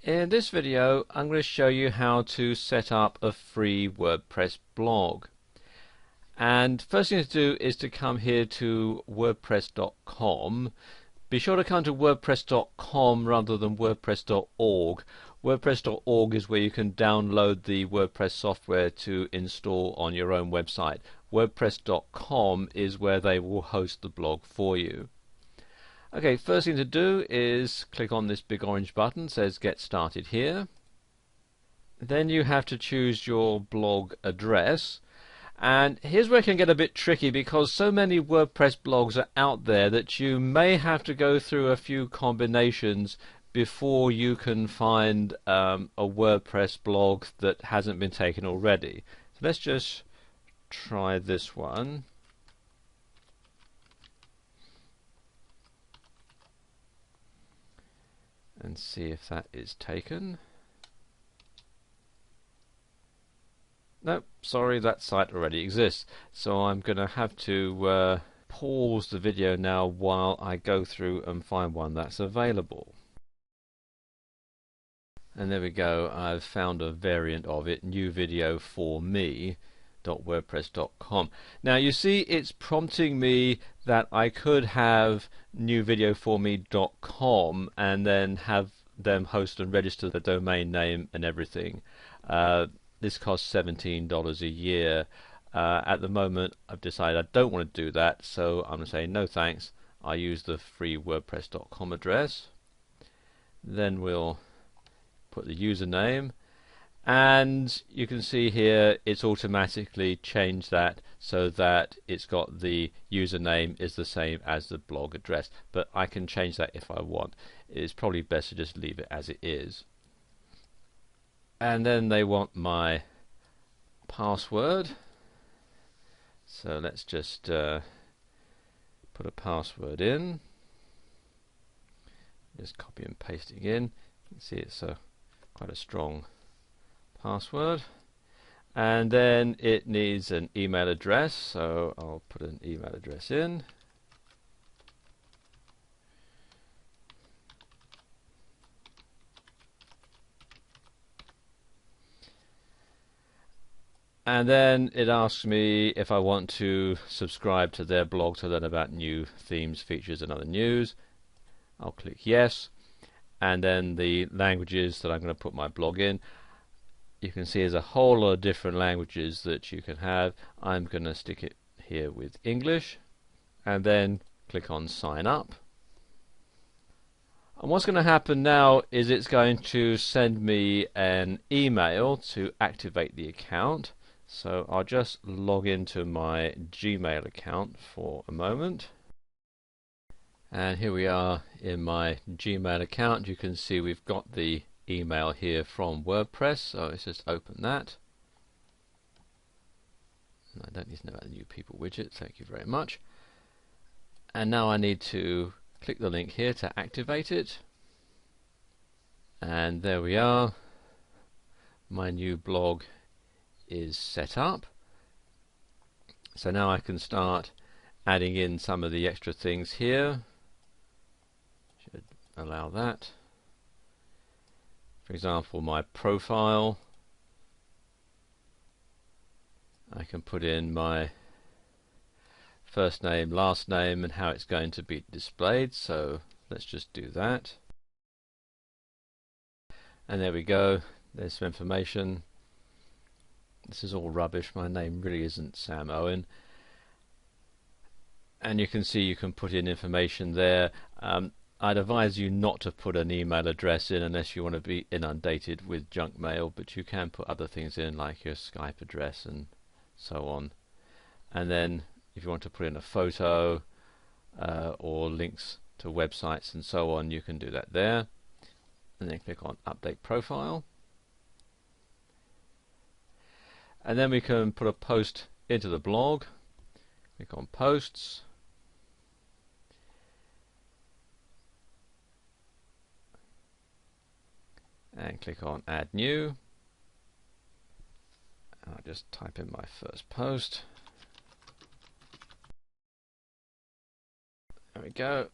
In this video, I'm going to show you how to set up a free WordPress blog. And first thing to do is to come here to WordPress.com. Be sure to come to WordPress.com rather than WordPress.org. WordPress.org is where you can download the WordPress software to install on your own website. WordPress.com is where they will host the blog for you. Okay, first thing to do is click on this big orange button that says Get Started Here. Then you have to choose your blog address. And here's where it can get a bit tricky because so many WordPress blogs are out there that you may have to go through a few combinations before you can find a WordPress blog that hasn't been taken already. So let's just try this one. And see if that is taken. Nope, sorry, that site already exists. So I'm going to have to pause the video now while I go through and find one that's available. And there we go, I've found a variant of it, new video for me. .wordpress.com. Now you see it's prompting me that I could have newvideoforme.com and then have them host and register the domain name and everything. This costs $17 a year. At the moment I've decided I don't want to do that, so I'm going to say no thanks. I use the free wordpress.com address. Then we'll put the username. And you can see here it's automatically changed that so that it's got the username is the same as the blog address, but I can change that if I want. It's probably best to just leave it as it is. And then they want my password, so let's just put a password in, just copy and pasting in. You can see it's quite a strong password, and then it needs an email address, so I'll put an email address in. And then it asks me if I want to subscribe to their blog to learn about new themes, features and other news. I'll click yes, and then the languages that I'm going to put my blog in. You can see there's a whole lot of different languages that you can have. I'm going to stick it here with English and then click on sign up. And what's going to happen now is it's going to send me an email to activate the account. So I'll just log into my Gmail account for a moment. And here we are in my Gmail account. You can see we've got the email here from WordPress, so let's just open that. And I don't need to know about the new people widget, thank you very much. And now I need to click the link here to activate it, and there we are, my new blog is set up. So now I can start adding in some of the extra things here. Should allow that. For example, my profile, I can put in my first name, last name and how it's going to be displayed, so let's just do that. And there we go, there's some information. This is all rubbish, my name really isn't Sam Owen. And you can see you can put in information there. I'd advise you not to put an email address in unless you want to be inundated with junk mail, but you can put other things in like your Skype address and so on. And then if you want to put in a photo or links to websites and so on, you can do that there. And then click on Update Profile. And then we can put a post into the blog. Click on Posts. And click on Add New. And I'll just type in my first post. There we go.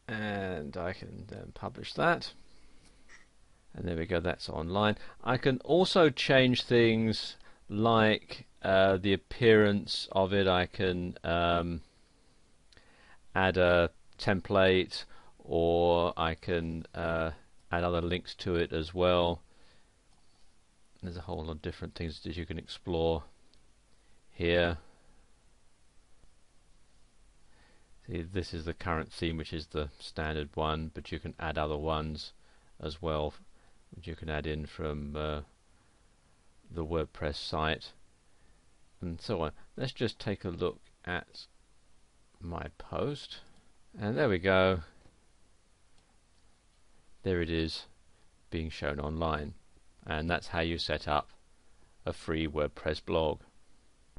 And I can then publish that. And there we go, that's online. I can also change things like the appearance of it. I can add a template, or I can add other links to it as well. There's a whole lot of different things that you can explore here. See, this is the current theme, which is the standard one, but you can add other ones as well, which you can add in from the WordPress site and so on. Let's just take a look at my post, and there we go. There it is being shown online, and that's how you set up a free WordPress blog.